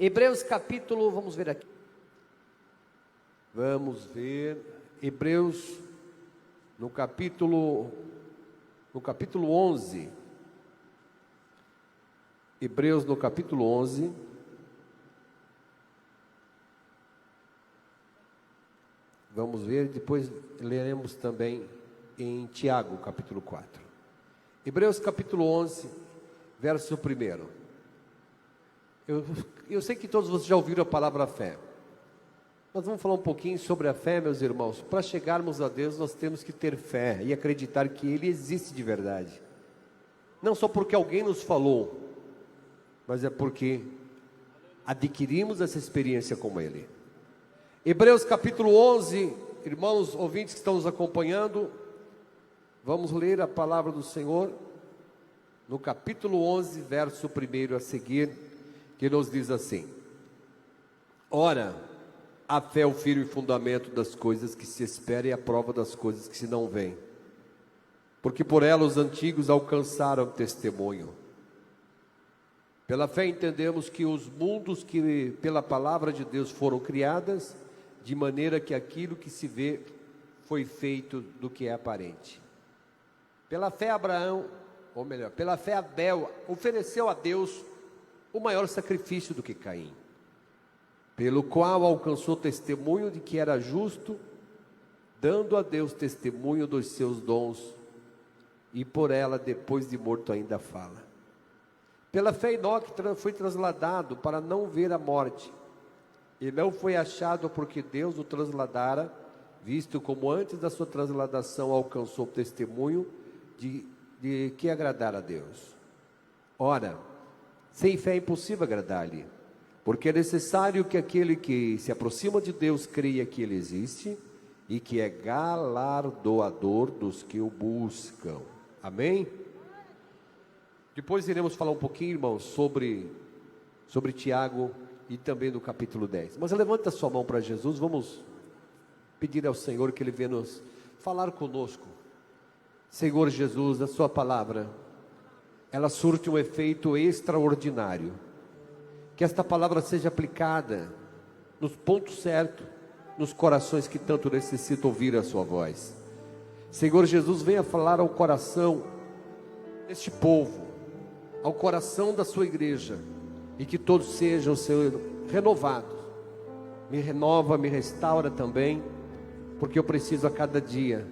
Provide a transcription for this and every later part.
Hebreus capítulo, vamos ver aqui. Vamos ver Hebreus no capítulo 11. Hebreus no capítulo 11. Vamos ver, depois leremos também em Tiago, capítulo 4. Hebreus capítulo 11, verso 1. Eu sei que todos vocês já ouviram a palavra fé. Nós vamos falar um pouquinho sobre a fé, meus irmãos. Para chegarmos a Deus, nós temos que ter fé e acreditar que Ele existe de verdade. Não só porque alguém nos falou, mas é porque adquirimos essa experiência com Ele. Hebreus capítulo 11, irmãos ouvintes que estão nos acompanhando, vamos ler a palavra do Senhor, no capítulo 11, verso 1 a seguir, que nos diz assim: Ora, a fé é o firme fundamento das coisas que se espera e a prova das coisas que se não veem, porque por ela os antigos alcançaram testemunho. Pela fé entendemos que os mundos que pela palavra de Deus foram criadas, de maneira que aquilo que se vê foi feito do que é aparente. Pela fé pela fé Abel ofereceu a Deus o maior sacrifício do que Caim, pelo qual alcançou testemunho de que era justo, dando a Deus testemunho dos seus dons, e por ela depois de morto ainda fala. Pela fé Enoque foi trasladado para não ver a morte, e não foi achado porque Deus o trasladara, visto como antes da sua transladação alcançou testemunho de que agradar a Deus. Ora, sem fé é impossível agradar-lhe, porque é necessário que aquele que se aproxima de Deus creia que Ele existe e que é galardoador dos que o buscam. Amém? Depois iremos falar um pouquinho, irmãos, sobre Tiago e também do capítulo 10. Mas levanta sua mão para Jesus, vamos pedir ao Senhor que Ele venha nos falar conosco. Senhor Jesus, a sua palavra, ela surte um efeito extraordinário. Que esta palavra seja aplicada nos pontos certos, nos corações que tanto necessitam ouvir a sua voz. Senhor Jesus, venha falar ao coração deste povo, ao coração da sua igreja, e que todos sejam, Senhor, renovados. Me renova, me restaura também, porque eu preciso a cada dia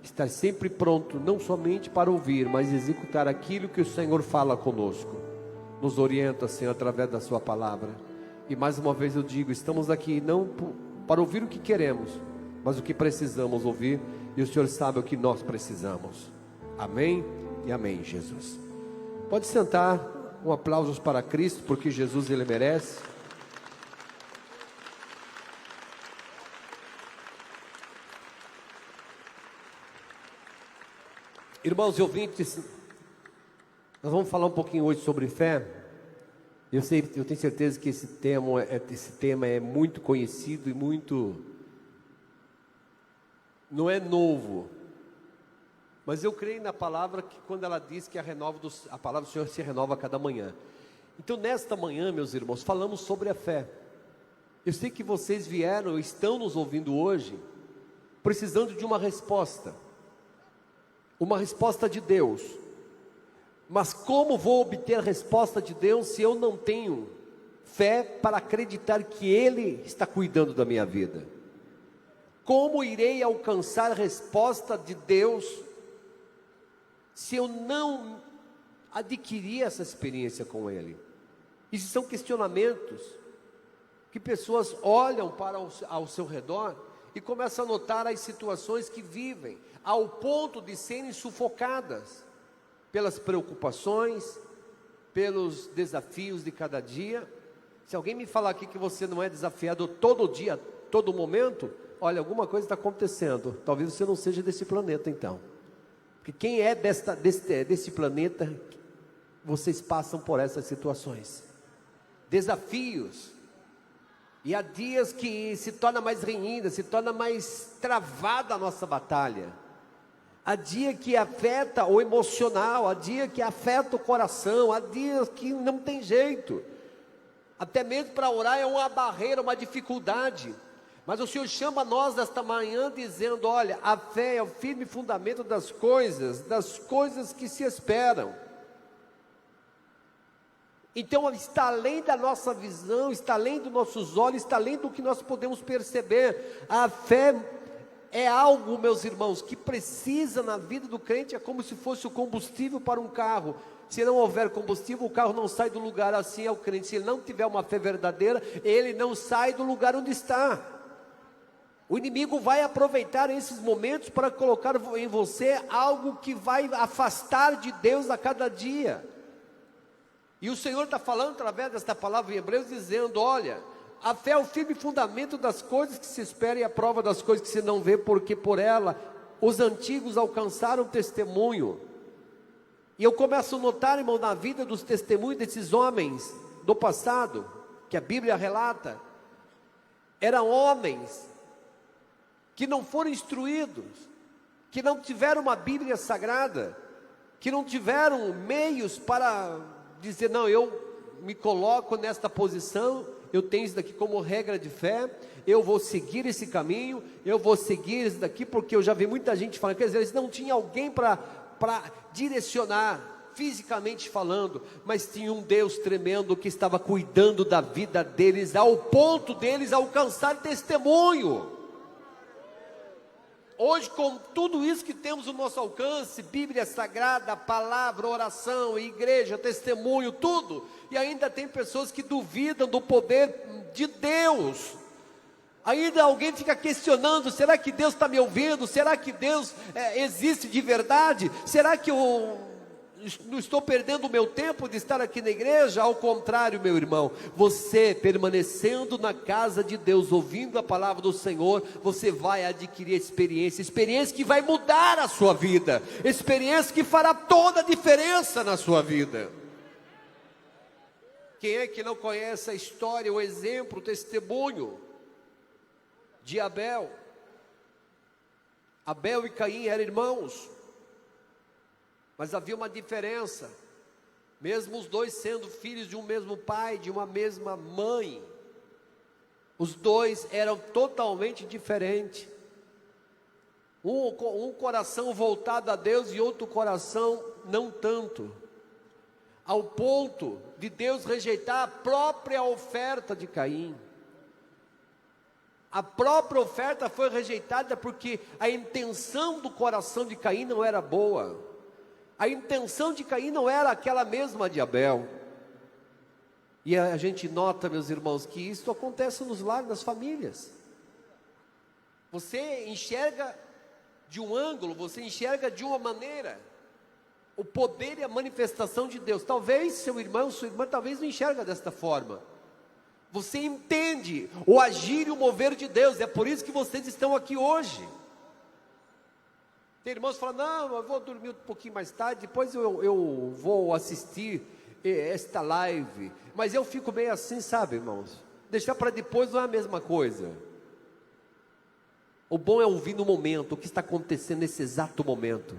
estar sempre pronto, não somente para ouvir, mas executar aquilo que o Senhor fala conosco. Nos orienta, Senhor, através da sua palavra. E mais uma vez eu digo, estamos aqui não para ouvir o que queremos, mas o que precisamos ouvir, e o Senhor sabe o que nós precisamos. Amém e amém, Jesus. Pode sentar, um aplauso para Cristo, porque Jesus, Ele merece. Irmãos e ouvintes, nós vamos falar um pouquinho hoje sobre fé. Eu tenho certeza que esse tema é muito conhecido e muito, não é novo, mas eu creio na palavra que quando ela diz que a palavra do Senhor se renova a cada manhã. Então nesta manhã, meus irmãos, falamos sobre a fé. Eu sei que vocês vieram, estão nos ouvindo hoje, precisando de uma resposta de Deus. Mas como vou obter a resposta de Deus se eu não tenho fé para acreditar que Ele está cuidando da minha vida? Como irei alcançar a resposta de Deus se eu não adquirir essa experiência com Ele? Esses são questionamentos que pessoas olham ao seu redor e começam a notar as situações que vivem, ao ponto de serem sufocadas pelas preocupações, pelos desafios de cada dia. Se alguém me falar aqui que você não é desafiado todo dia, todo momento, olha, alguma coisa está acontecendo. Talvez você não seja desse planeta então, porque quem é desse planeta, vocês passam por essas situações, desafios, e há dias que se torna mais renhida, se torna mais travada a nossa batalha. Há dia que afeta o emocional, há dia que afeta o coração, há dias que não tem jeito. Até mesmo para orar é uma barreira, uma dificuldade. Mas o Senhor chama nós nesta manhã dizendo: olha, a fé é o firme fundamento das coisas que se esperam. Então está além da nossa visão, está além dos nossos olhos, está além do que nós podemos perceber. A fé é algo, meus irmãos, que precisa na vida do crente, é como se fosse o combustível para um carro. Se não houver combustível, o carro não sai do lugar. Assim é o crente. Se ele não tiver uma fé verdadeira, ele não sai do lugar onde está. O inimigo vai aproveitar esses momentos para colocar em você algo que vai afastar de Deus a cada dia. E o Senhor está falando através desta palavra em Hebreus, dizendo: olha, a fé é o firme fundamento das coisas que se esperam e a prova das coisas que se não vê, porque por ela os antigos alcançaram testemunho. E eu começo a notar, irmão, na vida dos testemunhos desses homens do passado, que a Bíblia relata, eram homens que não foram instruídos, que não tiveram uma Bíblia sagrada, que não tiveram meios para dizer: não, eu me coloco nesta posição, eu tenho isso daqui como regra de fé, eu vou seguir esse caminho, eu vou seguir isso daqui, porque eu já vi muita gente falando, quer dizer, eles não tinham alguém para direcionar, fisicamente falando, mas tinha um Deus tremendo que estava cuidando da vida deles, ao ponto deles alcançar testemunho. Hoje, com tudo isso que temos no nosso alcance, Bíblia Sagrada, palavra, oração, igreja, testemunho, tudo, e ainda tem pessoas que duvidam do poder de Deus. Ainda alguém fica questionando: será que Deus está me ouvindo? Será que Deus existe de verdade? Será que eu não estou perdendo o meu tempo de estar aqui na igreja? Ao contrário, meu irmão, você permanecendo na casa de Deus, ouvindo a palavra do Senhor, você vai adquirir experiência que vai mudar a sua vida, experiência que fará toda a diferença na sua vida. Quem é que não conhece a história, o exemplo, o testemunho de Abel? Abel e Caim eram irmãos, mas havia uma diferença, mesmo os dois sendo filhos de um mesmo pai, de uma mesma mãe, os dois eram totalmente diferentes. Um coração voltado a Deus e outro coração não tanto, ao ponto de Deus rejeitar a própria oferta de Caim. A própria oferta foi rejeitada porque a intenção do coração de Caim não era boa. A intenção de Caim não era aquela mesma de Abel. E a gente nota, meus irmãos, que isso acontece nos lares, nas famílias. Você enxerga de um ângulo, você enxerga de uma maneira o poder e a manifestação de Deus. Talvez seu irmão, sua irmã, talvez não enxerga desta forma. Você entende o agir e o mover de Deus. É por isso que vocês estão aqui hoje. Tem irmãos que falam: não, eu vou dormir um pouquinho mais tarde, depois eu vou assistir esta live. Mas eu fico meio assim, sabe, irmãos? Deixar para depois não é a mesma coisa. O bom é ouvir no momento, o que está acontecendo nesse exato momento.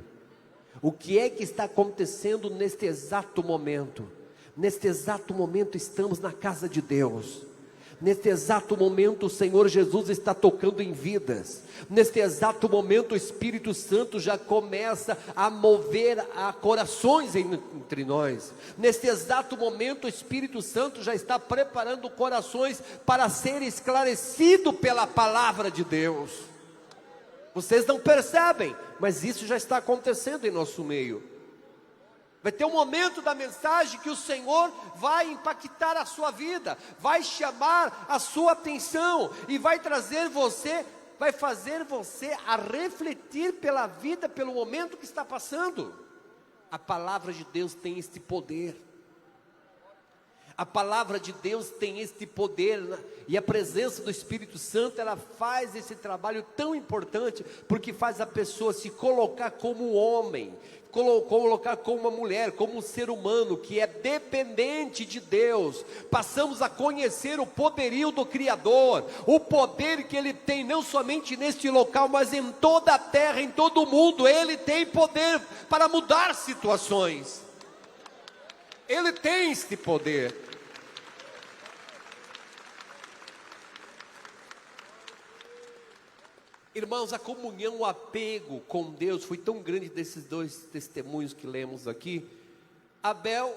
O que é que está acontecendo neste exato momento? Neste exato momento estamos na casa de Deus. Neste exato momento o Senhor Jesus está tocando em vidas. Neste exato momento o Espírito Santo já começa a mover corações entre nós. Neste exato momento o Espírito Santo já está preparando corações para ser esclarecido pela palavra de Deus. Vocês não percebem, mas isso já está acontecendo em nosso meio. Vai ter um momento da mensagem que o Senhor vai impactar a sua vida, vai chamar a sua atenção e vai trazer você, vai fazer você a refletir pela vida, pelo momento que está passando. A palavra de Deus tem este poder. A palavra de Deus tem este poder, e a presença do Espírito Santo, ela faz esse trabalho tão importante, porque faz a pessoa se colocar como homem, colocar como uma mulher, como um ser humano que é dependente de Deus. Passamos a conhecer o poderio do Criador, o poder que Ele tem não somente neste local, mas em toda a terra, em todo o mundo. Ele tem poder para mudar situações. Ele tem este poder. Irmãos, a comunhão, o apego com Deus foi tão grande desses dois testemunhos que lemos aqui. Abel,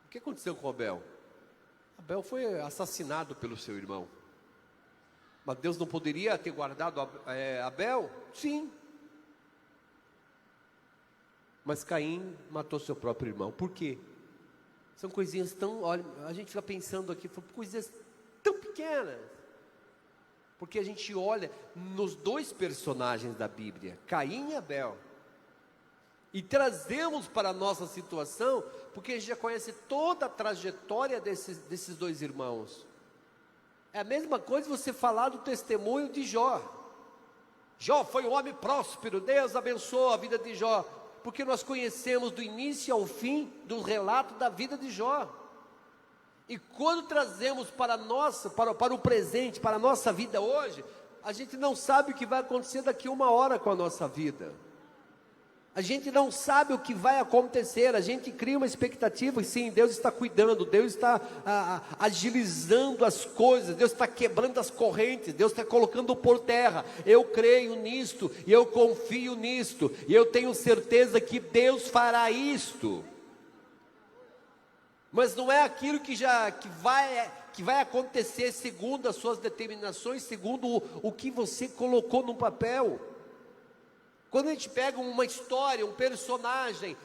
o que aconteceu com Abel? Abel foi assassinado pelo seu irmão. Mas Deus não poderia ter guardado Abel? Sim. Mas Caim matou seu próprio irmão. Por quê? São coisinhas tão... Olha, a gente fica pensando aqui, coisinhas tão pequenas. Porque a gente olha nos dois personagens da Bíblia, Caim e Abel, e trazemos para a nossa situação, porque a gente já conhece toda a trajetória desses dois irmãos. É a mesma coisa você falar do testemunho de Jó. Jó foi um homem próspero, Deus abençoou a vida de Jó, porque nós conhecemos do início ao fim do relato da vida de Jó. E quando trazemos para o presente, para a nossa vida hoje, a gente não sabe o que vai acontecer daqui a 1 hora com a nossa vida. A gente não sabe o que vai acontecer, a gente cria uma expectativa, e sim, Deus está cuidando, Deus está agilizando as coisas, Deus está quebrando as correntes, Deus está colocando por terra. Eu creio nisto, e eu confio nisto, e eu tenho certeza que Deus fará isto. Mas não é aquilo que vai acontecer segundo as suas determinações, segundo o que você colocou no papel. Quando a gente pega uma história, um personagem,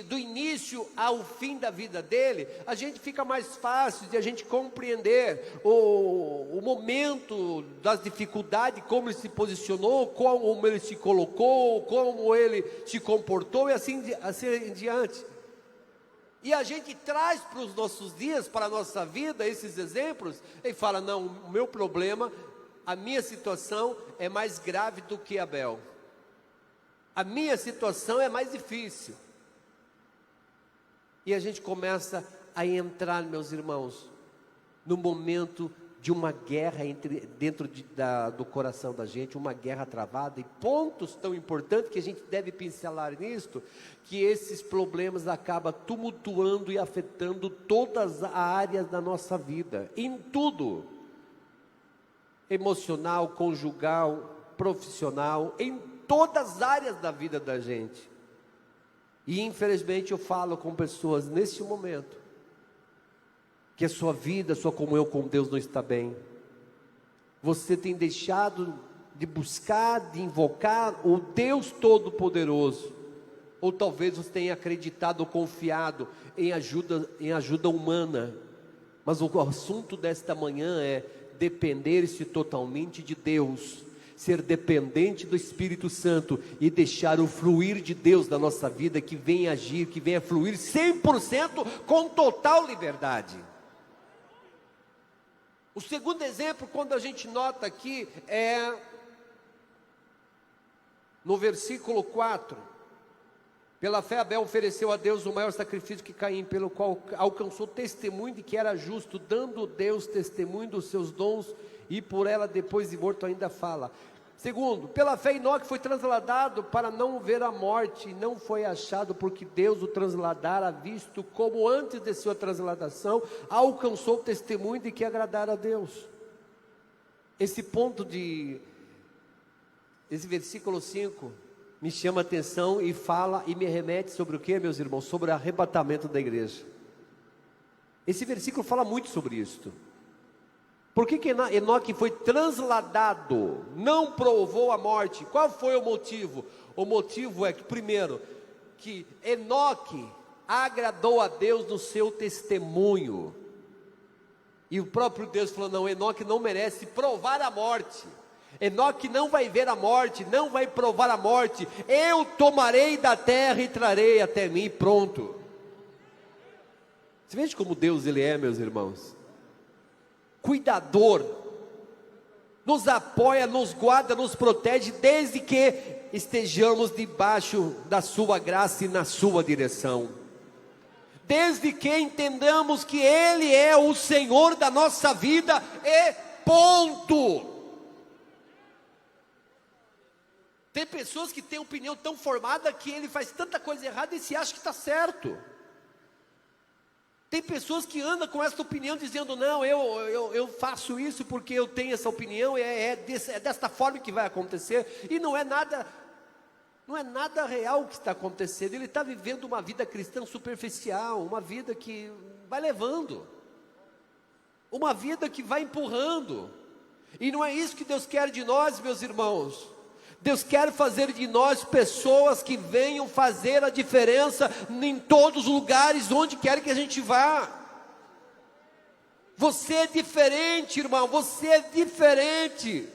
do início ao fim da vida dele, a gente fica mais fácil de a gente compreender o momento das dificuldades, como ele se posicionou, como ele se colocou, como ele se comportou, e assim em diante. E a gente traz para os nossos dias, para a nossa vida, esses exemplos, e fala, não, o meu problema, a minha situação é mais grave do que Abel. A minha situação é mais difícil. E a gente começa a entrar, meus irmãos, no momento de uma guerra dentro do coração da gente, uma guerra travada, e pontos tão importantes que a gente deve pincelar nisto, que esses problemas acabam tumultuando e afetando todas as áreas da nossa vida, em tudo, emocional, conjugal, profissional, em todas as áreas da vida da gente. E infelizmente eu falo com pessoas neste momento, que a sua vida, a sua comunhão com Deus não está bem. Você tem deixado de buscar, de invocar o Deus Todo-Poderoso, ou talvez você tenha acreditado ou confiado em ajuda humana. Mas o assunto desta manhã é depender-se totalmente de Deus, ser dependente do Espírito Santo e deixar o fluir de Deus na nossa vida, que venha agir, que venha fluir 100% com total liberdade. O segundo exemplo, quando a gente nota aqui, é no versículo 4. Pela fé Abel ofereceu a Deus o maior sacrifício que Caim, pelo qual alcançou testemunho de que era justo, dando Deus testemunho dos seus dons, e por ela depois de morto ainda fala. Segundo, pela fé Enoque foi transladado para não ver a morte, e não foi achado porque Deus o transladara, visto como antes de sua transladação alcançou o testemunho de que agradara a Deus. Esse versículo 5 me chama a atenção e fala e me remete sobre o que, meus irmãos? Sobre o arrebatamento da igreja. Esse versículo fala muito sobre isto. Por que Enoque foi transladado, não provou a morte? Qual foi o motivo? O motivo é que, primeiro, que Enoque agradou a Deus no seu testemunho. E o próprio Deus falou, não, Enoque não merece provar a morte. Enoque não vai ver a morte, não vai provar a morte. Eu tomarei da terra e trarei até mim, pronto. Você veja como Deus ele é, meus irmãos. Cuidador, nos apoia, nos guarda, nos protege, desde que estejamos debaixo da sua graça e na sua direção, desde que entendamos que Ele é o Senhor da nossa vida, e ponto. Tem pessoas que têm opinião tão formada que ele faz tanta coisa errada e se acha que está certo. Tem pessoas que andam com essa opinião, dizendo, não, eu faço isso porque eu tenho essa opinião, é desta forma que vai acontecer, e não é nada real o que está acontecendo. Ele está vivendo uma vida cristã superficial, uma vida que vai levando, uma vida que vai empurrando, e não é isso que Deus quer de nós, meus irmãos. Deus quer fazer de nós pessoas que venham fazer a diferença em todos os lugares, onde quer que a gente vá. Você é diferente, irmão, você é diferente.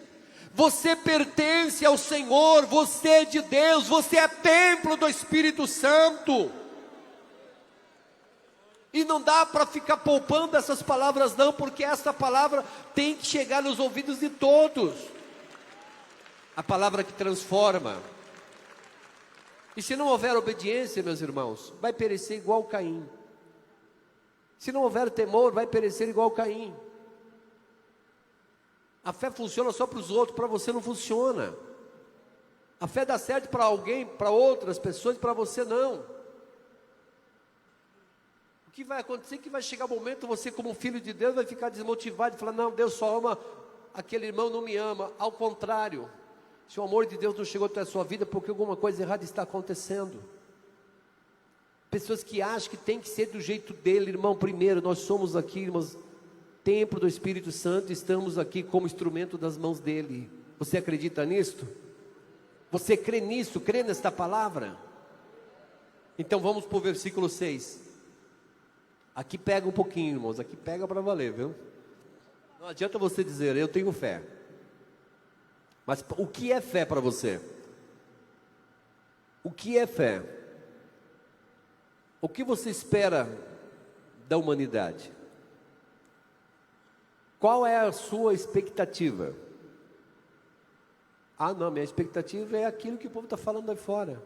Você pertence ao Senhor, você é de Deus, você é templo do Espírito Santo. E não dá para ficar poupando essas palavras não, porque essa palavra tem que chegar nos ouvidos de todos. A palavra que transforma. E se não houver obediência, meus irmãos, vai perecer igual Caim. Se não houver temor, vai perecer igual Caim. A fé funciona só para os outros, para você não funciona. A fé dá certo para alguém, para outras pessoas, para você não. O que vai acontecer é que vai chegar um momento, você como filho de Deus vai ficar desmotivado e falar, não, Deus só ama, aquele irmão não me ama. Ao contrário, se o amor de Deus não chegou até a sua vida, porque alguma coisa errada está acontecendo. Pessoas que acham que tem que ser do jeito dele, irmão. Primeiro, nós somos aqui, irmãos, templo do Espírito Santo, estamos aqui como instrumento das mãos dele. Você acredita nisto? Você crê nisso? Crê nesta palavra? Então vamos para o versículo 6. Aqui pega um pouquinho, irmãos, aqui pega para valer, viu? Não adianta você dizer, eu tenho fé. Mas o que é fé para você? O que é fé? O que você espera da humanidade? Qual é a sua expectativa? Ah, não, minha expectativa é aquilo que o povo está falando aí fora.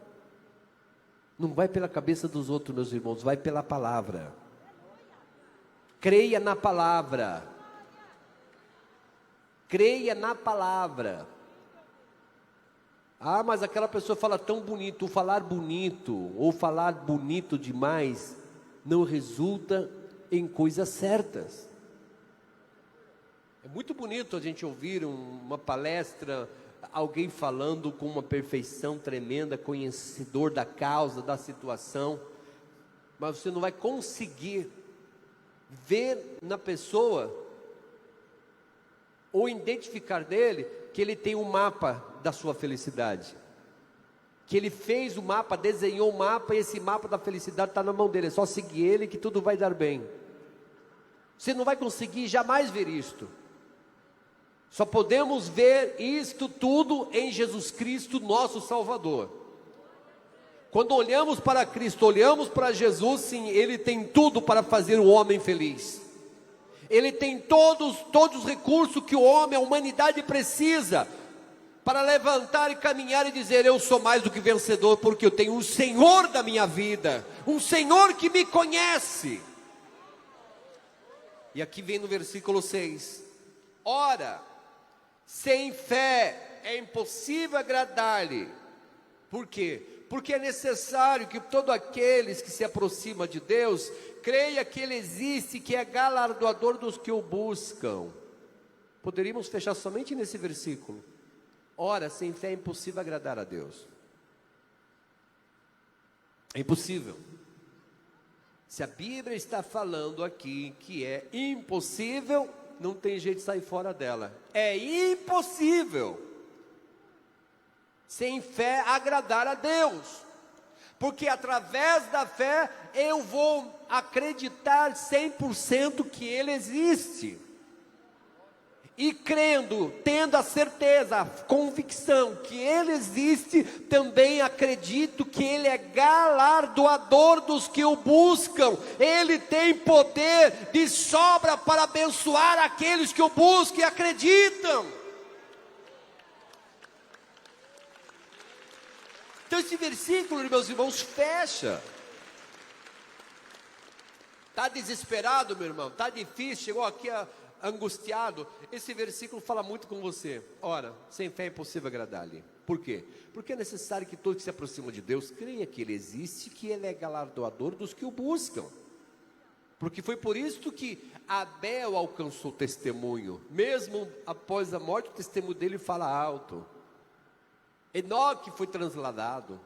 Não vai pela cabeça dos outros, meus irmãos, vai pela palavra. Creia na palavra. Creia na palavra. Ah, mas aquela pessoa fala tão bonito. O falar bonito ou falar bonito demais não resulta em coisas certas. É muito bonito a gente ouvir uma palestra, alguém falando com uma perfeição tremenda, conhecedor da causa, da situação, mas você não vai conseguir ver na pessoa ou identificar nele que ele tem um mapa da sua felicidade, que ele fez o mapa, desenhou o mapa, e esse mapa da felicidade está na mão dele. É só seguir ele que tudo vai dar bem. Você não vai conseguir jamais ver isto. Só podemos ver isto tudo em Jesus Cristo, nosso Salvador. Quando olhamos para Cristo, olhamos para Jesus, sim, Ele tem tudo para fazer o homem feliz. Ele tem todos os recursos que o homem, a humanidade precisa, para levantar e caminhar e dizer, eu sou mais do que vencedor, porque eu tenho um Senhor da minha vida, um Senhor que me conhece. E aqui vem no versículo 6, ora, sem fé é impossível agradar-lhe. Por quê? Porque é necessário que todos aqueles que se aproximam de Deus, creia que Ele existe, que é galardoador dos que o buscam. Poderíamos fechar somente nesse versículo. Ora, sem fé é impossível agradar a Deus. É impossível. Se a Bíblia está falando aqui que é impossível, não tem jeito de sair fora dela. É impossível sem fé agradar a Deus, porque através da fé eu vou acreditar 100% que Ele existe, e crendo, tendo a certeza, a convicção que Ele existe, também acredito que Ele é galardoador dos que o buscam. Ele tem poder de sobra para abençoar aqueles que o buscam e acreditam. Então esse versículo, meus irmãos, fecha. Está desesperado, meu irmão? Está difícil, chegou aqui angustiado? Esse versículo fala muito com você. Ora, sem fé é impossível agradar-lhe. Por quê? Porque é necessário que todos que se aproximam de Deus creia que Ele existe, que Ele é galardoador dos que o buscam. Porque foi por isso que Abel alcançou testemunho. Mesmo após a morte, o testemunho dele fala alto. Enoque foi transladado.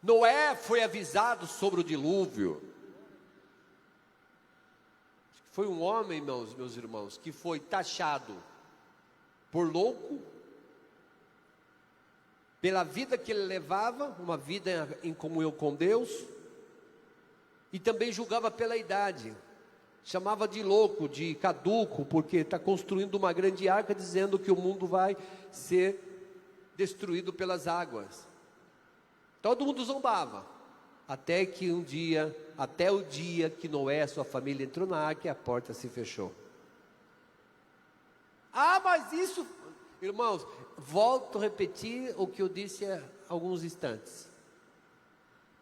Noé foi avisado sobre o dilúvio. Foi um homem, meus irmãos, que foi taxado por louco, pela vida que ele levava, uma vida em comunhão com Deus, e também julgava pela idade, chamava de louco, de caduco, porque está construindo uma grande arca, dizendo que o mundo vai ser destruído pelas águas. Todo mundo zombava, até o dia que Noé e sua família entrou na arca e a porta se fechou. Ah, mas isso, irmãos, volto a repetir o que eu disse há alguns instantes.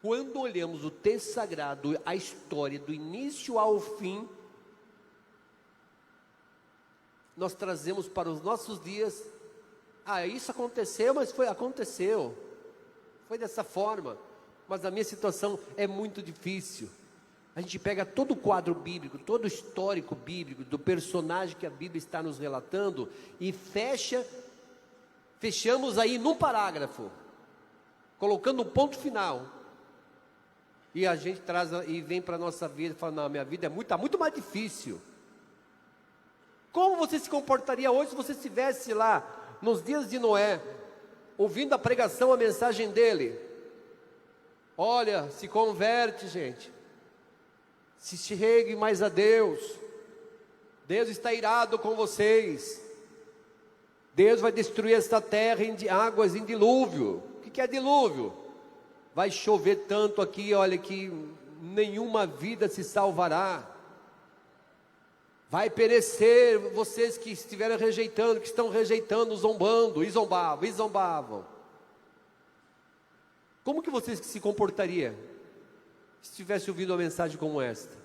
Quando olhamos o texto sagrado, a história do início ao fim, nós trazemos para os nossos dias. Ah, isso aconteceu, mas aconteceu. Foi dessa forma. Mas a minha situação é muito difícil. A gente pega todo o quadro bíblico, todo o histórico bíblico, do personagem que a Bíblia está nos relatando, e fechamos aí num parágrafo, colocando um ponto final. E a gente traz e vem para a nossa vida e fala: não, minha vida está muito mais difícil. Como você se comportaria hoje se você estivesse lá, nos dias de Noé, ouvindo a pregação, a mensagem dele? Olha, se converte, gente. Se chegue mais a Deus. Deus está irado com vocês. Deus vai destruir esta terra em águas, em dilúvio. O que é dilúvio? Vai chover tanto aqui, olha, que nenhuma vida se salvará. Vai perecer vocês que estiveram rejeitando, que estão rejeitando, zombando, e zombavam. Como que você se comportaria se tivesse ouvido uma mensagem como esta?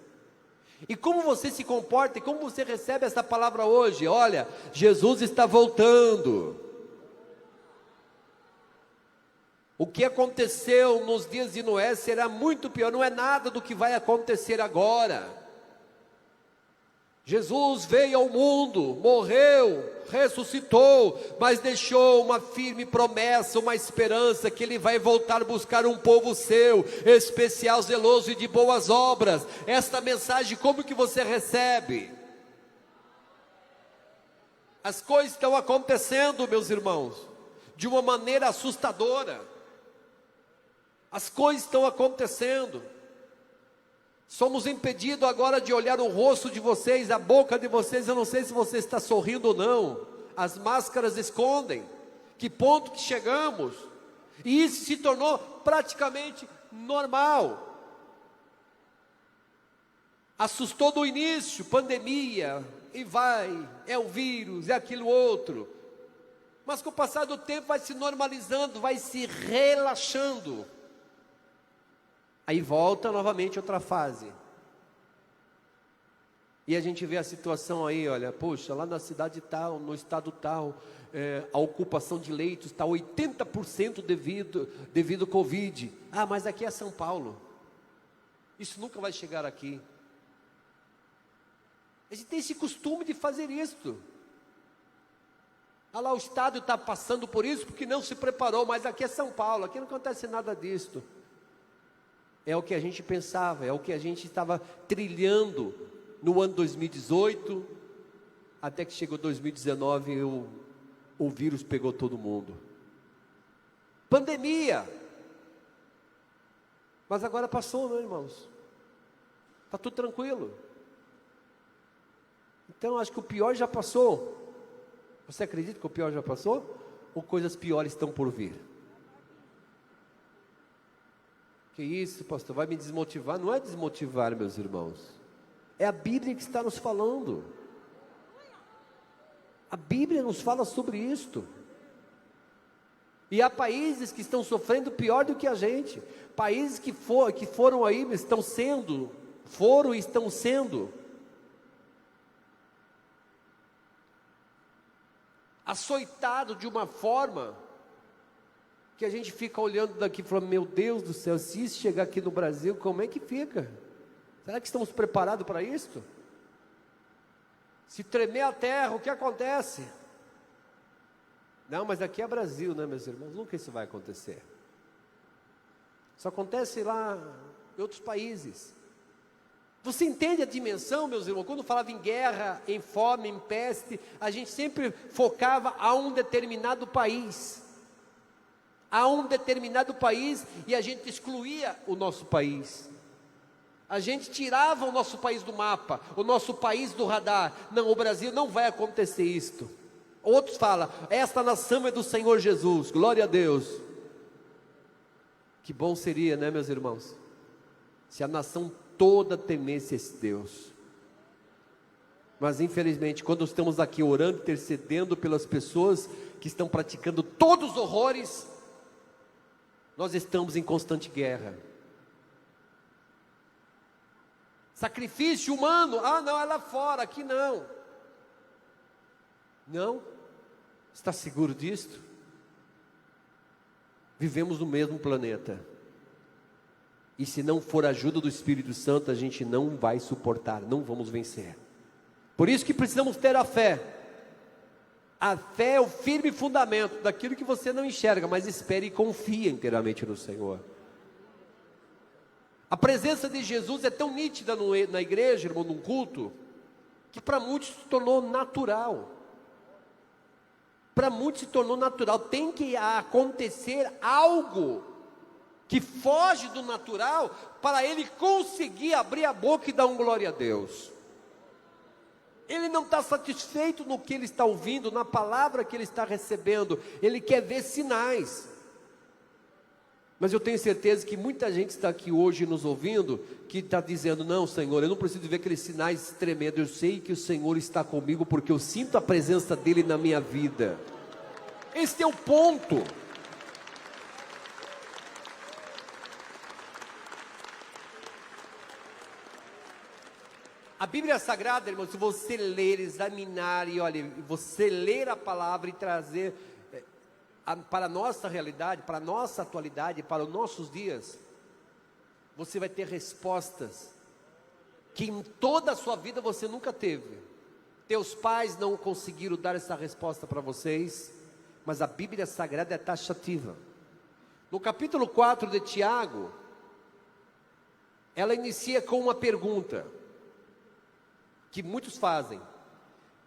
E como você se comporta e como você recebe essa palavra hoje? Olha, Jesus está voltando. O que aconteceu nos dias de Noé será muito pior, não é nada do que vai acontecer agora. Jesus veio ao mundo, morreu, ressuscitou, mas deixou uma firme promessa, uma esperança que Ele vai voltar a buscar um povo seu, especial, zeloso e de boas obras. Esta mensagem, como que você recebe? As coisas estão acontecendo, meus irmãos, de uma maneira assustadora. As coisas estão acontecendo. Somos impedidos agora de olhar o rosto de vocês, a boca de vocês. Eu não sei se você está sorrindo ou não. As máscaras escondem. Que ponto que chegamos? E isso se tornou praticamente normal. Assustou do início, pandemia, e é o vírus, é aquilo outro. Mas com o passar do tempo vai se normalizando, vai se relaxando. Aí volta novamente outra fase. E a gente vê a situação aí, olha, poxa, lá na cidade tal, no estado tal, a ocupação de leitos está 80% devido ao Covid. Ah, mas aqui é São Paulo. Isso nunca vai chegar aqui. A gente tem esse costume de fazer isso. Ah lá, o estado está passando por isso porque não se preparou, mas aqui é São Paulo, aqui não acontece nada disso. É o que a gente pensava, é o que a gente estava trilhando no ano 2018, até que chegou 2019 e o vírus pegou todo mundo. Pandemia. Mas agora passou, não, irmãos? Está tudo tranquilo. Então acho que o pior já passou. Você acredita que o pior já passou? Ou coisas piores estão por vir? Que isso, pastor, vai me desmotivar? Não é desmotivar, meus irmãos. É a Bíblia que está nos falando. A Bíblia nos fala sobre isto. E há países que estão sofrendo pior do que a gente. Países que foram aí, estão sendo açoitados de uma forma que a gente fica olhando daqui e falando: meu Deus do céu, se isso chegar aqui no Brasil, como é que fica? Será que estamos preparados para isto? Se tremer a terra, o que acontece? Não, mas aqui é Brasil, né, meus irmãos? Nunca isso vai acontecer. Isso acontece lá em outros países. Você entende a dimensão, meus irmãos? Quando falava em guerra, em fome, em peste, a gente sempre focava a um determinado país. A um determinado país, e a gente excluía o nosso país. A gente tirava o nosso país do mapa, o nosso país do radar. Não, o Brasil não vai acontecer isto. Outros falam, esta nação é do Senhor Jesus, glória a Deus. Que bom seria, né, meus irmãos? Se a nação toda temesse esse Deus. Mas infelizmente, quando estamos aqui orando, intercedendo pelas pessoas que estão praticando todos os horrores, nós estamos em constante guerra. Sacrifício humano, não, é lá fora, aqui não. Não? Está seguro disto? Vivemos no mesmo planeta. E se não for a ajuda do Espírito Santo, a gente não vai suportar, não vamos vencer. Por isso que precisamos ter a fé. A fé é o firme fundamento daquilo que você não enxerga, mas espere e confia inteiramente no Senhor. A presença de Jesus é tão nítida na igreja, irmão, num culto, que para muitos se tornou natural. Para muitos se tornou natural. Tem que acontecer algo que foge do natural, para ele conseguir abrir a boca e dar um glória a Deus. Ele não está satisfeito no que ele está ouvindo, na palavra que ele está recebendo, ele quer ver sinais. Mas eu tenho certeza que muita gente está aqui hoje nos ouvindo, que está dizendo, não, Senhor, eu não preciso ver aqueles sinais tremendos, eu sei que o Senhor está comigo, porque eu sinto a presença dEle na minha vida. Esse é o ponto. A Bíblia Sagrada, irmão, se você ler, examinar e olha, você ler a palavra e trazer para a nossa realidade, para a nossa atualidade, para os nossos dias, você vai ter respostas que em toda a sua vida você nunca teve. Teus pais não conseguiram dar essa resposta para vocês, mas a Bíblia Sagrada é taxativa. No capítulo 4 de Tiago, ela inicia com uma pergunta que muitos fazem: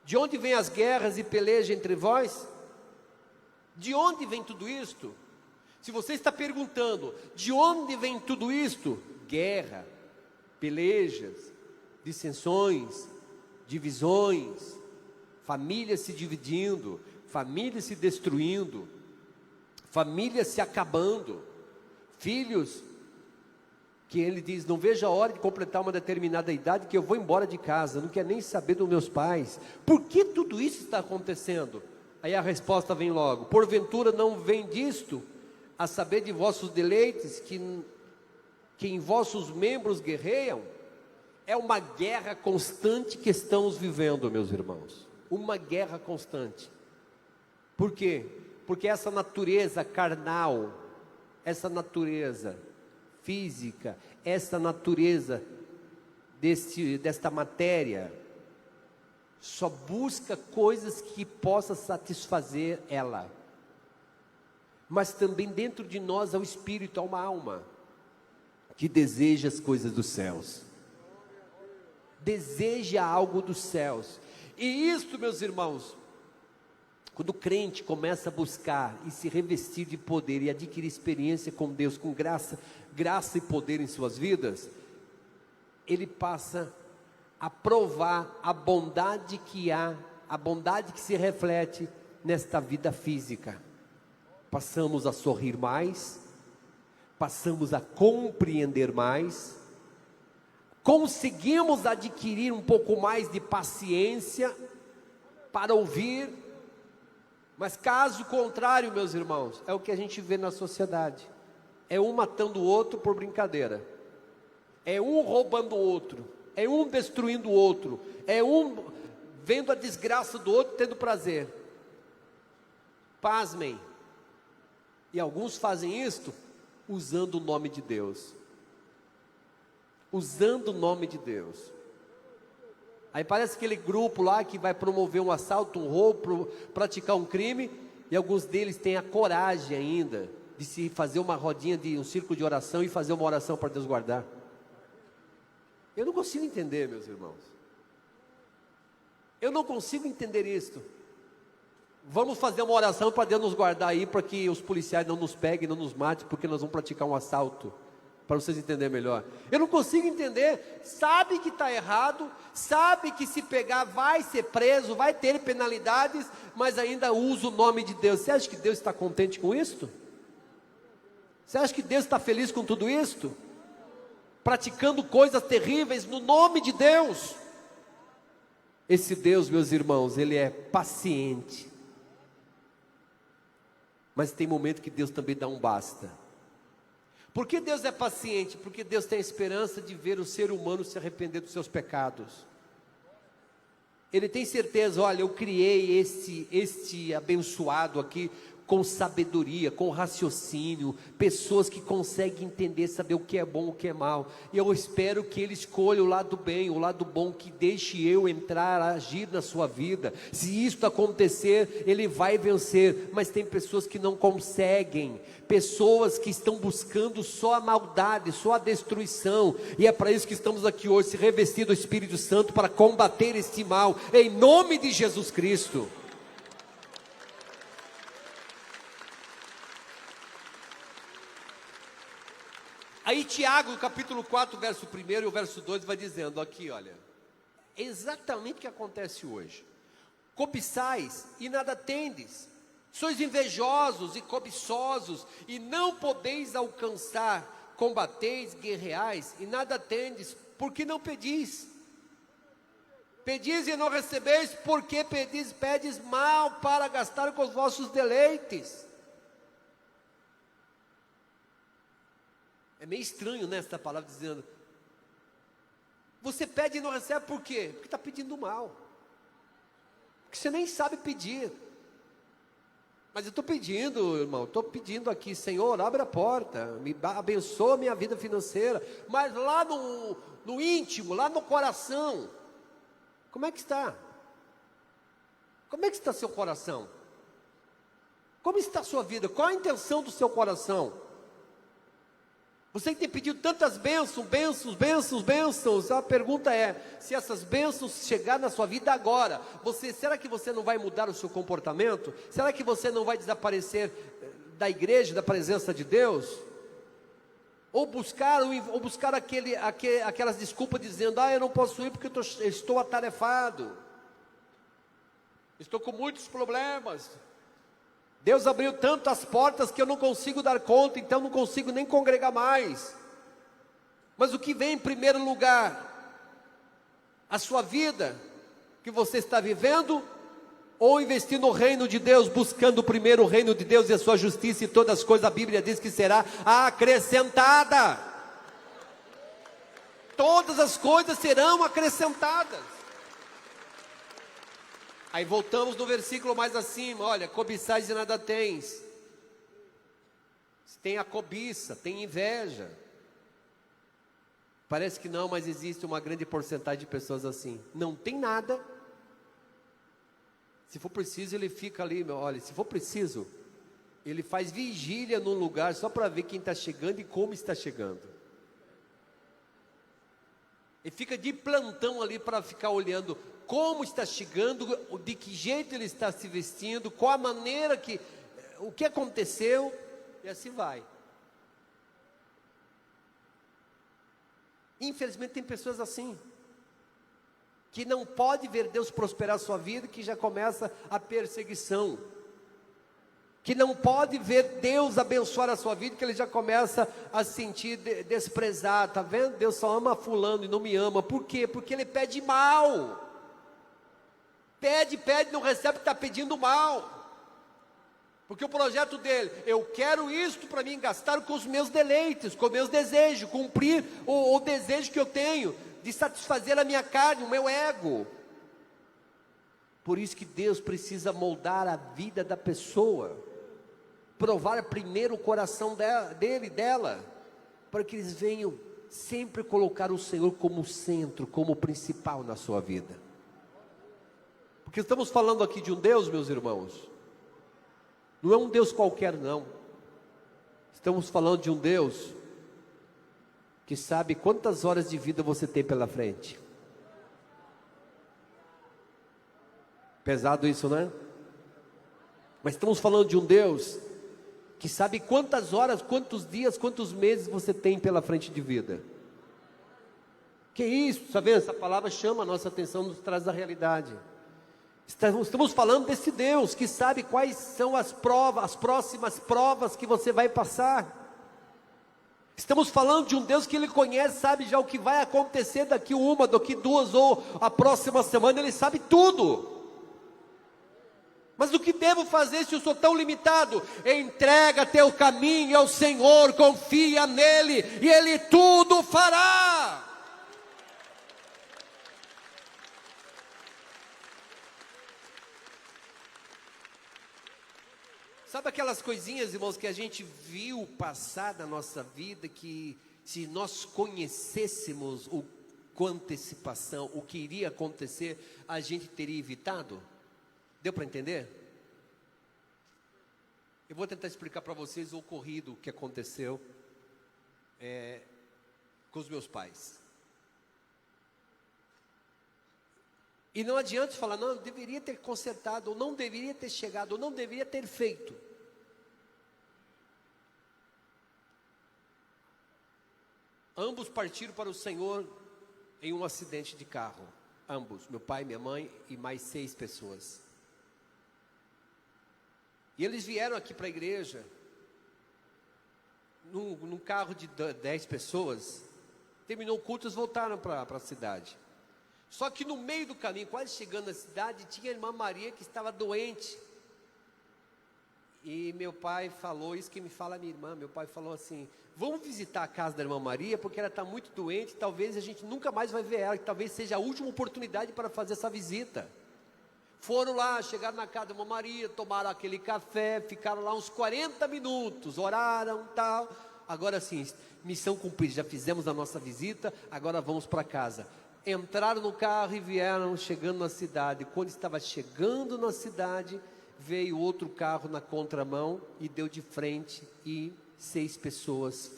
de onde vêm as guerras e pelejas entre vós? De onde vem tudo isto? Se você está perguntando, de onde vem tudo isto? Guerra, pelejas, dissensões, divisões, famílias se dividindo, famílias se destruindo, famílias se acabando, filhos que ele diz, não vejo a hora de completar uma determinada idade que eu vou embora de casa, não quero nem saber dos meus pais. Por que tudo isso está acontecendo? Aí a resposta vem logo: porventura não vem disto, a saber de vossos deleites, que em vossos membros guerreiam? É uma guerra constante que estamos vivendo, meus irmãos. Uma guerra constante. Por quê? Porque essa natureza carnal, essa natureza física, essa natureza desta matéria, só busca coisas que possam satisfazer ela. Mas também dentro de nós há o espírito, há uma alma que deseja as coisas dos céus, deseja algo dos céus. E isto, meus irmãos, quando o crente começa a buscar e se revestir de poder e adquirir experiência com Deus, com graça e poder em suas vidas, ele passa a provar a bondade que há, a bondade que se reflete nesta vida física. Passamos a sorrir mais, passamos a compreender mais, conseguimos adquirir um pouco mais de paciência para ouvir. Mas caso contrário, meus irmãos, é o que a gente vê na sociedade: é um matando o outro por brincadeira, é um roubando o outro, é um destruindo o outro, é um vendo a desgraça do outro tendo prazer. Pasmem, e alguns fazem isto usando o nome de Deus, usando o nome de Deus. Aí parece aquele grupo lá que vai promover um assalto, um roubo, praticar um crime, e alguns deles têm a coragem ainda de se fazer uma rodinha, de um círculo de oração e fazer uma oração para Deus guardar. Eu não consigo entender, meus irmãos. Eu não consigo entender isto. Vamos fazer uma oração para Deus nos guardar aí, para que os policiais não nos peguem, não nos matem, porque nós vamos praticar um assalto. Para vocês entenderem melhor. Eu não consigo entender. Sabe que está errado, sabe que se pegar vai ser preso, vai ter penalidades, mas ainda usa o nome de Deus. Você acha que Deus está contente com isto? Você acha que Deus está feliz com tudo isto? Praticando coisas terríveis no nome de Deus. Esse Deus, meus irmãos, Ele é paciente. Mas tem momento que Deus também dá um basta. Por que Deus é paciente? Porque Deus tem a esperança de ver o ser humano se arrepender dos seus pecados. Ele tem certeza, olha, eu criei este abençoado aqui com sabedoria, com raciocínio, pessoas que conseguem entender, saber o que é bom, o que é mal, e eu espero que ele escolha o lado bem, o lado bom, que deixe eu entrar, agir na sua vida. Se isso acontecer, ele vai vencer. Mas tem pessoas que não conseguem, pessoas que estão buscando só a maldade, só a destruição, e é para isso que estamos aqui hoje, se revestir do Espírito Santo, para combater este mal, em nome de Jesus Cristo. Aí Tiago, no capítulo 4, verso 1 e o verso 2, vai dizendo aqui, olha, exatamente o que acontece hoje. Cobiçais e nada tendes, sois invejosos e cobiçosos, e não podeis alcançar, combateis, guerreais, e nada tendes, porque não pedis. Pedis e não recebeis, porque pedes mal para gastar com os vossos deleites. É meio estranho, né, essa palavra dizendo, você pede e não recebe por quê? Porque está pedindo mal, porque você nem sabe pedir. Mas eu estou pedindo, irmão, estou pedindo aqui, Senhor, abre a porta, me abençoa a minha vida financeira, mas lá no íntimo, lá no coração, como é que está? Como é que está seu coração? Como está a sua vida? Qual a intenção do seu coração? Você que tem pedido tantas bênçãos, a pergunta é, se essas bênçãos chegar na sua vida agora, será que você não vai mudar o seu comportamento? Será que você não vai desaparecer da igreja, da presença de Deus? Ou buscar aquelas desculpas dizendo, eu não posso ir porque eu estou atarefado, estou com muitos problemas, Deus abriu tantas portas que eu não consigo dar conta, então não consigo nem congregar mais. Mas o que vem em primeiro lugar? A sua vida que você está vivendo, ou investir no reino de Deus, buscando primeiro o reino de Deus e a sua justiça, e todas as coisas a Bíblia diz que será acrescentada. Todas as coisas serão acrescentadas. Aí voltamos no versículo mais acima, olha, cobiçais e nada tens. Tem a cobiça, tem inveja. Parece que não, mas existe uma grande porcentagem de pessoas assim. Não tem nada. Se for preciso, ele fica ali, olha, se for preciso, ele faz vigília num lugar só para ver quem está chegando e como está chegando. Ele fica de plantão ali para ficar olhando como está chegando, de que jeito ele está se vestindo, qual a maneira o que aconteceu, e assim vai. Infelizmente tem pessoas assim, que não pode ver Deus prosperar a sua vida, que já começa a perseguição, que não pode ver Deus abençoar a sua vida, que ele já começa a se sentir desprezado. Está vendo? Deus só ama fulano e não me ama. Por quê? Porque ele pede mal. Pede, não recebe, está pedindo mal. Porque o projeto dele, eu quero isto para mim, gastar com os meus deleites, com os meus desejos, cumprir o desejo que eu tenho, de satisfazer a minha carne, o meu ego. Por isso que Deus precisa moldar a vida da pessoa, provar primeiro o coração dele, dela, para que eles venham sempre colocar o Senhor como centro, como principal na sua vida. Porque estamos falando aqui de um Deus, meus irmãos, não é um Deus qualquer não. Estamos falando de um Deus que sabe quantas horas de vida você tem pela frente. Pesado isso, né? Mas estamos falando de um Deus que sabe quantas horas, quantos dias, quantos meses você tem pela frente de vida. Que isso, está vendo? Essa palavra chama a nossa atenção, nos traz a realidade. Estamos falando desse Deus que sabe quais são as provas, as próximas provas que você vai passar. Estamos falando de um Deus que Ele conhece, sabe já o que vai acontecer daqui uma, daqui duas ou a próxima semana, Ele sabe tudo. Mas o que devo fazer se eu sou tão limitado? Entrega teu caminho ao Senhor, confia nele e Ele tudo fará. Sabe aquelas coisinhas, irmãos, que a gente viu passar na nossa vida, que se nós conhecêssemos com antecipação o que iria acontecer, a gente teria evitado? Deu para entender? Eu vou tentar explicar para vocês o ocorrido que aconteceu com os meus pais. E não adianta falar, não, eu deveria ter consertado, ou não deveria ter chegado, ou não deveria ter feito. Ambos partiram para o Senhor em um acidente de carro. Ambos, meu pai, minha mãe e mais 6 pessoas. E eles vieram aqui para a igreja, num carro de 10 pessoas, terminou o culto, eles voltaram para a cidade. Só que no meio do caminho, quase chegando na cidade, tinha a irmã Maria que estava doente. E meu pai falou, isso que me fala a minha irmã, meu pai falou assim, vamos visitar a casa da irmã Maria, porque ela está muito doente, talvez a gente nunca mais vai ver ela, que talvez seja a última oportunidade para fazer essa visita. Foram lá, chegaram na casa da irmã Maria, tomaram aquele café, ficaram lá uns 40 minutos, oraram e tal. Agora sim, missão cumprida, já fizemos a nossa visita, agora vamos para casa. Entraram no carro e vieram chegando na cidade. Quando estava chegando na cidade, veio outro carro na contramão e deu de frente e 6 pessoas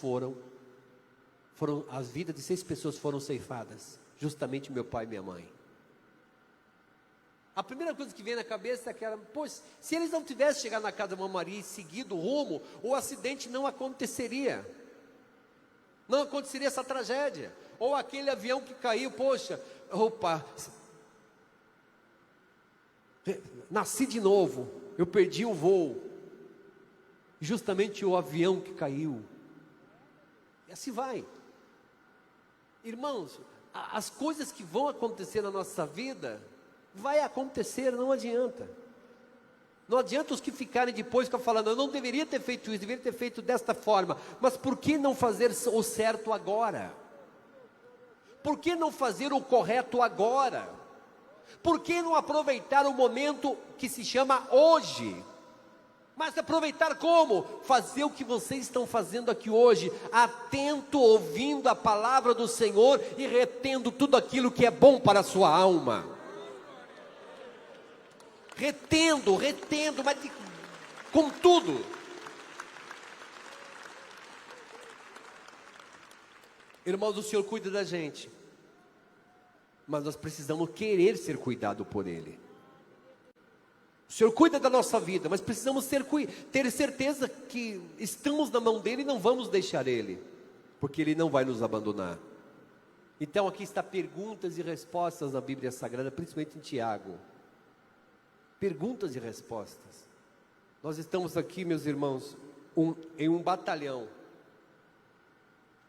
as vidas de 6 pessoas foram ceifadas, justamente meu pai e minha mãe. A primeira coisa que vem na cabeça é aquela, pois, se eles não tivessem chegado na casa da irmã Maria e seguido o rumo, o acidente não aconteceria. Não aconteceria essa tragédia. Ou aquele avião que caiu, poxa, opa, nasci de novo, eu perdi o voo. Justamente o avião que caiu. E assim vai. Irmãos, as coisas que vão acontecer na nossa vida, vai acontecer, não adianta. Não adianta os que ficarem depois falando, eu não deveria ter feito isso, deveria ter feito desta forma. Mas por que não fazer o certo agora? Por que não fazer o correto agora? Por que não aproveitar o momento que se chama hoje? Mas aproveitar como? Fazer o que vocês estão fazendo aqui hoje, atento, ouvindo a palavra do Senhor e retendo tudo aquilo que é bom para a sua alma. Retendo, mas com tudo. Irmãos, o Senhor cuida da gente, mas nós precisamos querer ser cuidado por Ele. O Senhor cuida da nossa vida, mas precisamos ter certeza que estamos na mão dEle e não vamos deixar Ele, porque Ele não vai nos abandonar. Então aqui está perguntas e respostas na Bíblia Sagrada, principalmente em Tiago. Perguntas e respostas. Nós estamos aqui, meus irmãos, em um batalhão.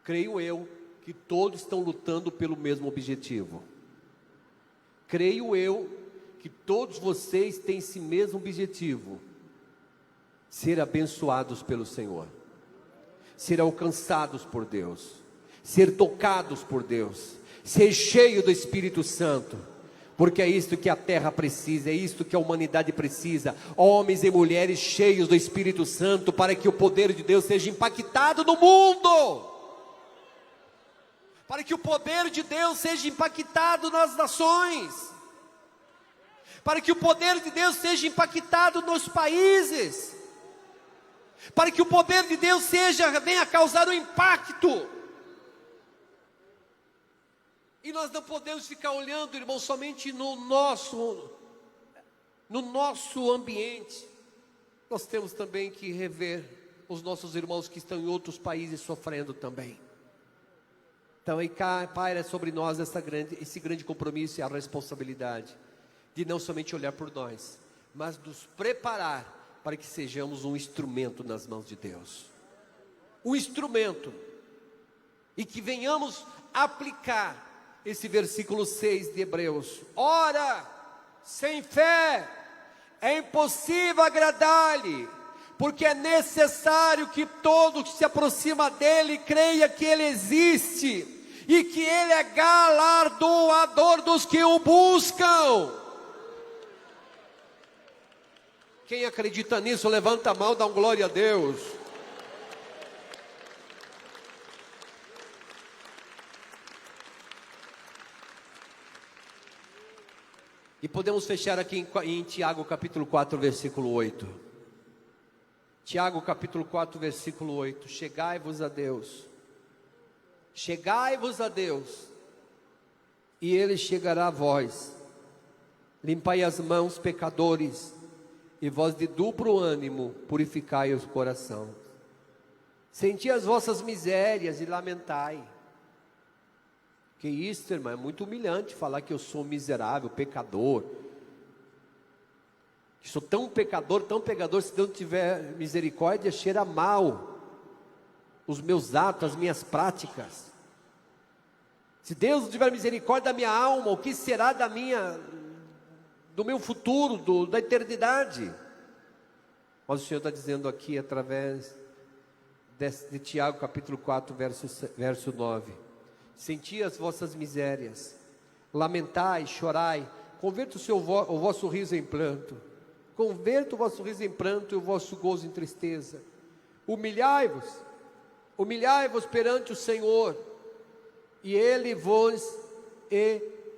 Creio eu que todos estão lutando pelo mesmo objetivo. Creio eu que todos vocês têm esse mesmo objetivo: ser abençoados pelo Senhor, ser alcançados por Deus, ser tocados por Deus, ser cheio do Espírito Santo. Porque é isto que a terra precisa, é isto que a humanidade precisa, homens e mulheres cheios do Espírito Santo, para que o poder de Deus seja impactado no mundo. para que o poder de Deus seja impactado nas nações, para que o poder de Deus seja impactado nos países, para que o poder de Deus venha causar um impacto. E nós não podemos ficar olhando, irmão, somente no nosso ambiente. Nós temos também que rever os nossos irmãos que estão em outros países sofrendo também. Então aí paira sobre nós esse grande compromisso e a responsabilidade de não somente olhar por nós, mas nos preparar para que sejamos um instrumento nas mãos de Deus. Um instrumento. E que venhamos aplicar esse versículo 6 de Hebreus. Ora, sem fé é impossível agradar-lhe, porque é necessário que todo que se aproxima dele creia que ele existe e que ele é galardoador dos que o buscam. Quem acredita nisso, levanta a mão, dá um glória a Deus. E podemos fechar aqui em Tiago capítulo 4, versículo 8. Tiago capítulo 4, versículo 8. Chegai-vos a Deus. Chegai-vos a Deus, e Ele chegará a vós. Limpai as mãos, pecadores, e vós de duplo ânimo purificai o coração. Senti as vossas misérias e lamentai. Que isso, irmão, é muito humilhante falar que eu sou miserável, pecador. Que sou tão pecador, se Deus não tiver misericórdia, cheira mal os meus atos, as minhas práticas. Se Deus não tiver misericórdia da minha alma, o que será do meu futuro, da eternidade? Mas o Senhor está dizendo aqui, através de Tiago capítulo 4, verso 9. Senti as vossas misérias, lamentai, chorai, converta o vosso riso em pranto, converta o vosso riso em pranto e o vosso gozo em tristeza. Humilhai-vos perante o Senhor, e Ele vos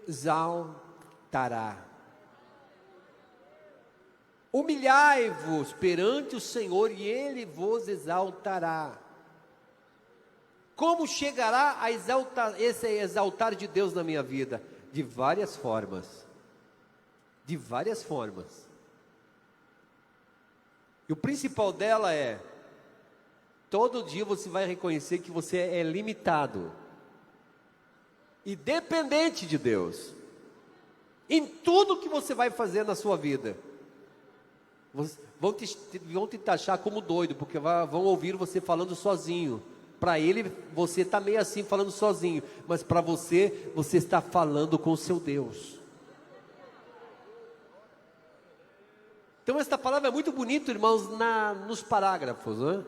exaltará. Humilhai-vos perante o Senhor, e Ele vos exaltará. Como chegará a esse exaltar de Deus na minha vida? De várias formas. De várias formas. E o principal dela é: todo dia você vai reconhecer que você é limitado e dependente de Deus. Em tudo que você vai fazer na sua vida. Vão te taxar como doido, porque vão ouvir você falando sozinho. Para ele, você está meio assim, falando sozinho. Mas para você está falando com o seu Deus. Então esta palavra é muito bonita, irmãos, nos parágrafos, né?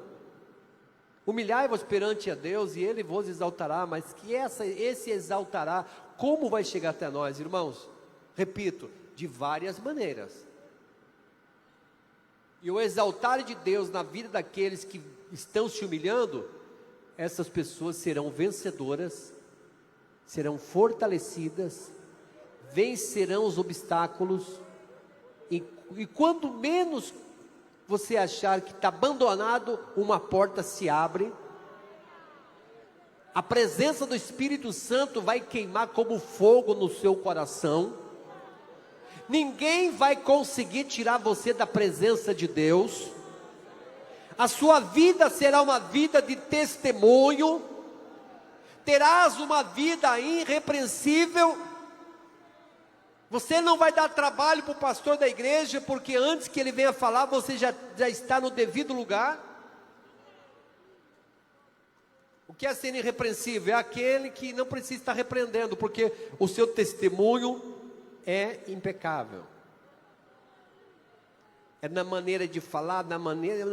Humilhai-vos perante a Deus, e Ele vos exaltará. Mas que esse exaltará, como vai chegar até nós, irmãos? Repito, de várias maneiras. E o exaltar de Deus na vida daqueles que estão se humilhando, essas pessoas serão vencedoras, serão fortalecidas, vencerão os obstáculos, e quando menos você achar que está abandonado, uma porta se abre, a presença do Espírito Santo vai queimar como fogo no seu coração, ninguém vai conseguir tirar você da presença de Deus, a sua vida será uma vida de testemunho, terás uma vida irrepreensível. Você não vai dar trabalho para o pastor da igreja, porque antes que ele venha falar, você já está no devido lugar. O que é ser irrepreensível? É aquele que não precisa estar repreendendo, porque o seu testemunho é impecável. É na maneira de falar,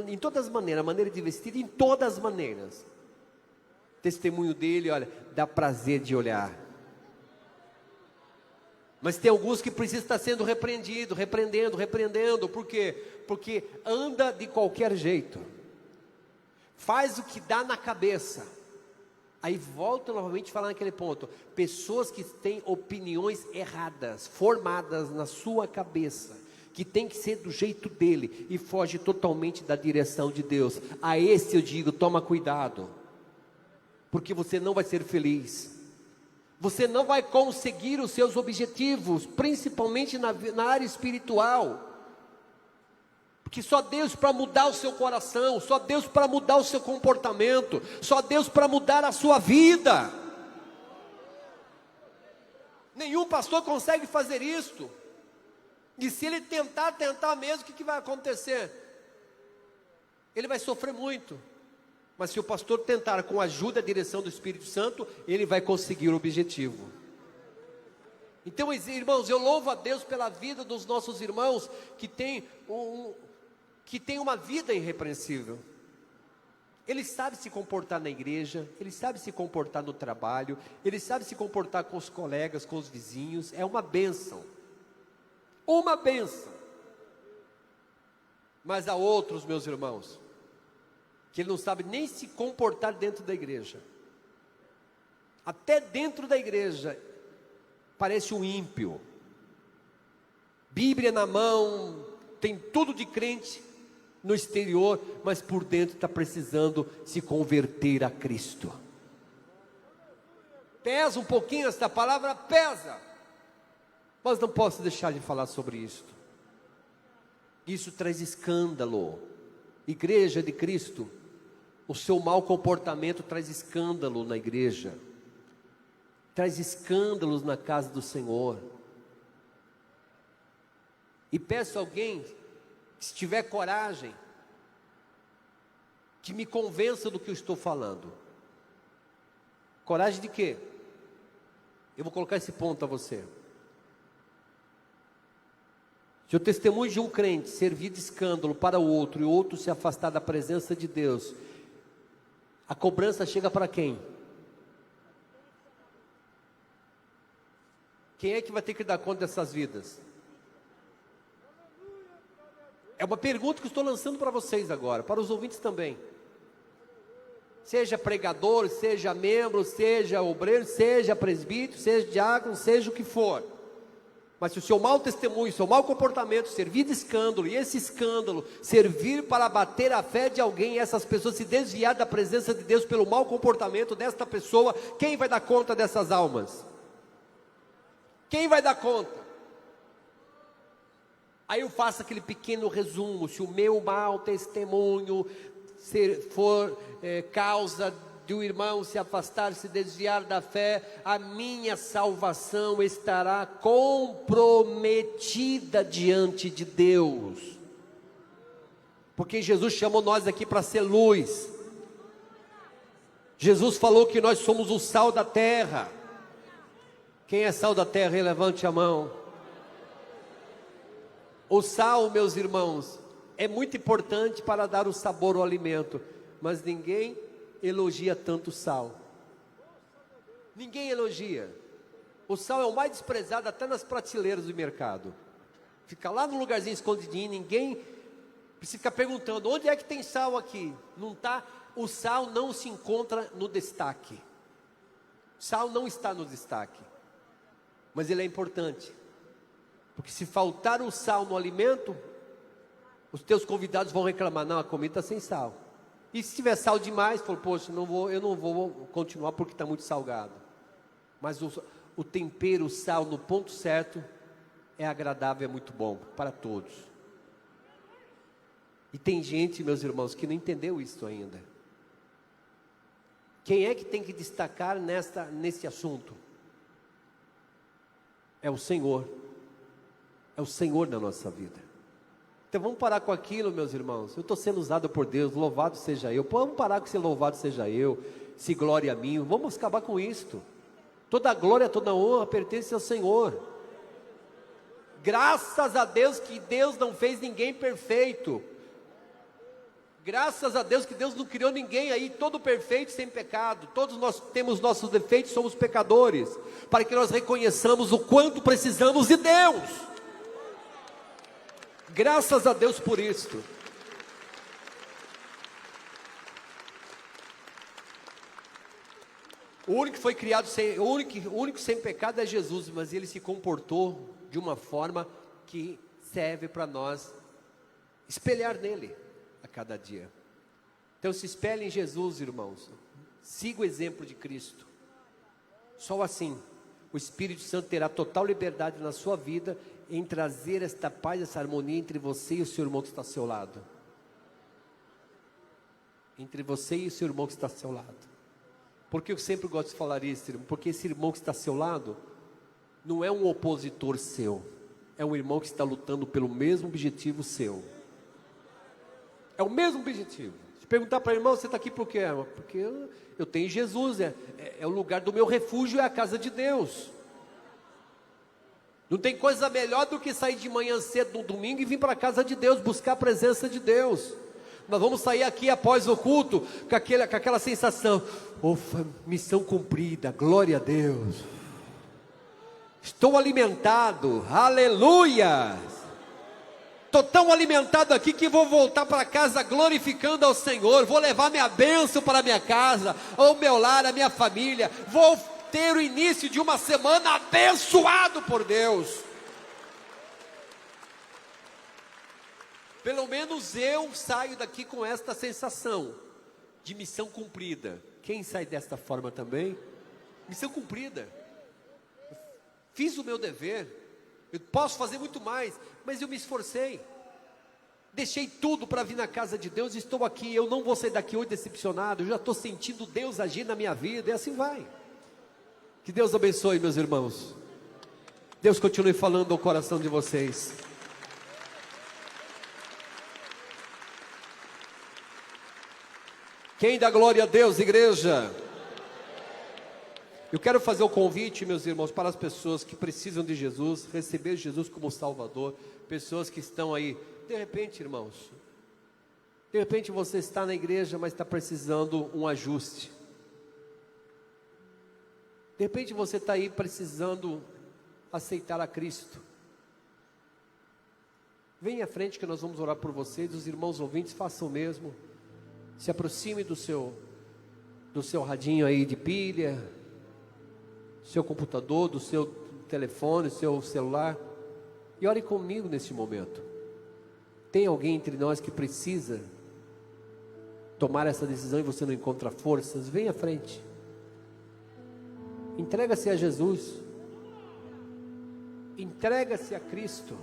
em todas as maneiras, a maneira de vestir, em todas as maneiras. Testemunho dele, olha, dá prazer de olhar. Mas tem alguns que precisam estar sendo repreendendo. Por quê? Porque anda de qualquer jeito. Faz o que dá na cabeça. Aí volto novamente a falar naquele ponto. Pessoas que têm opiniões erradas, formadas na sua cabeça, que tem que ser do jeito dele, e foge totalmente da direção de Deus. A esse eu digo, toma cuidado, porque você não vai ser feliz. Você não vai conseguir os seus objetivos, principalmente na área espiritual. Porque só Deus para mudar o seu coração, só Deus para mudar o seu comportamento, só Deus para mudar a sua vida. Nenhum pastor consegue fazer isto. E se ele tentar mesmo, o que vai acontecer? Ele vai sofrer muito. Mas se o pastor tentar com a ajuda e a direção do Espírito Santo, ele vai conseguir o objetivo. Então, irmãos, eu louvo a Deus pela vida dos nossos irmãos que tem uma vida irrepreensível. Ele sabe se comportar na igreja, ele sabe se comportar no trabalho, ele sabe se comportar com os colegas, com os vizinhos. É uma bênção. Uma bênção. Mas há outros, meus irmãos, que ele não sabe nem se comportar dentro da igreja. Até dentro da igreja parece um ímpio. Bíblia na mão, tem tudo de crente no exterior, mas por dentro está precisando se converter a Cristo. Pesa um pouquinho esta palavra, pesa, mas não posso deixar de falar sobre isso. Isso traz escândalo. Igreja de Cristo, o seu mau comportamento traz escândalo na igreja, traz escândalos na casa do Senhor. E peço a alguém, se tiver coragem, que me convença do que eu estou falando. Coragem de quê? Eu vou colocar esse ponto a você. Se o testemunho de um crente servir de escândalo para o outro, e o outro se afastar da presença de Deus, a cobrança chega para quem? Quem é que vai ter que dar conta dessas vidas? É uma pergunta que eu estou lançando para vocês agora, para os ouvintes também. Seja pregador, seja membro, seja obreiro, seja presbítero, seja diácono, seja o que for. Mas se o seu mau testemunho, o seu mau comportamento servir de escândalo, e esse escândalo servir para abater a fé de alguém, e essas pessoas se desviar da presença de Deus pelo mau comportamento desta pessoa, quem vai dar conta dessas almas? Quem vai dar conta? Aí eu faço aquele pequeno resumo. Se o meu mau testemunho for causa de um irmão se afastar, se desviar da fé, a minha salvação estará comprometida diante de Deus. Porque Jesus chamou nós aqui para ser luz. Jesus falou que nós somos o sal da terra. Quem é sal da terra? Levante a mão. O sal, meus irmãos, é muito importante para dar o sabor ao alimento, mas ninguém elogia tanto o sal. Ninguém elogia. O sal é o mais desprezado até nas prateleiras do mercado. Fica lá no lugarzinho escondidinho, ninguém precisa ficar perguntando, onde é que tem sal aqui? Não tá, o sal não se encontra no destaque. O sal não está no destaque. Mas ele é importante. Porque se faltar o sal no alimento, os teus convidados vão reclamar, não, a comida está sem sal. E se tiver sal demais, falou, poxa, eu não vou continuar porque está muito salgado. Mas o tempero, o sal no ponto certo, é agradável, é muito bom para todos. E tem gente, meus irmãos, que não entendeu isso ainda. Quem é que tem que destacar nesse assunto? É o Senhor. É o Senhor na nossa vida. Então vamos parar com aquilo, meus irmãos. Eu estou sendo usado por Deus, louvado seja eu. Vamos parar com ser louvado seja eu, se glória a mim. Vamos acabar com isto. Toda a glória, toda a honra pertence ao Senhor. Graças a Deus que Deus não fez ninguém perfeito. Graças a Deus que Deus não criou ninguém aí todo perfeito, sem pecado. Todos nós temos nossos defeitos, somos pecadores, para que nós reconheçamos o quanto precisamos de Deus. Graças a Deus por isto. O único que foi criado sem, o único sem pecado é Jesus, mas ele se comportou de uma forma que serve para nós espelhar nele a cada dia. Então se espelhe em Jesus, irmãos. Siga o exemplo de Cristo. Só assim o Espírito Santo terá total liberdade na sua vida em trazer esta paz, essa harmonia entre você e o seu irmão que está ao seu lado. Entre você e o seu irmão que está ao seu lado. Porque eu sempre gosto de falar isso, irmão, porque esse irmão que está ao seu lado não é um opositor seu, é um irmão que está lutando pelo mesmo objetivo seu. É o mesmo objetivo. Se perguntar para o irmão, você está aqui por quê? Porque eu tenho Jesus, é o lugar do meu refúgio, é a casa de Deus. Não tem coisa melhor do que sair de manhã cedo no domingo e vir para a casa de Deus, buscar a presença de Deus. Nós vamos sair aqui após o culto com aquela sensação, ufa, missão cumprida, glória a Deus. Estou alimentado, aleluia. Estou tão alimentado aqui que vou voltar para casa glorificando ao Senhor. Vou levar minha bênção para a minha casa, ao meu lar, a minha família. Vou ter o início de uma semana abençoado por Deus. Pelo menos eu saio daqui com esta sensação de missão cumprida. Quem sai desta forma também? Missão cumprida. Fiz o meu dever. Eu posso fazer muito mais, mas eu me esforcei. Deixei tudo para vir na casa de Deus. Estou aqui, eu não vou sair daqui hoje decepcionado. Eu já estou sentindo Deus agir na minha vida. E assim vai. Que Deus abençoe, meus irmãos. Deus continue falando ao coração de vocês. Quem dá glória a Deus, igreja? Eu quero fazer o convite, meus irmãos, para as pessoas que precisam de Jesus, receber Jesus como Salvador, pessoas que estão aí, de repente, irmãos, de repente você está na igreja, mas está precisando um ajuste. De repente você está aí precisando aceitar a Cristo. Venha à frente que nós vamos orar por vocês, os irmãos ouvintes façam o mesmo. Se aproxime do seu radinho aí de pilha, seu computador, do seu telefone, seu celular, e ore comigo neste momento. Tem alguém entre nós que precisa tomar essa decisão e você não encontra forças? Venha à frente. Entrega-se a Jesus. Entrega-se a Cristo.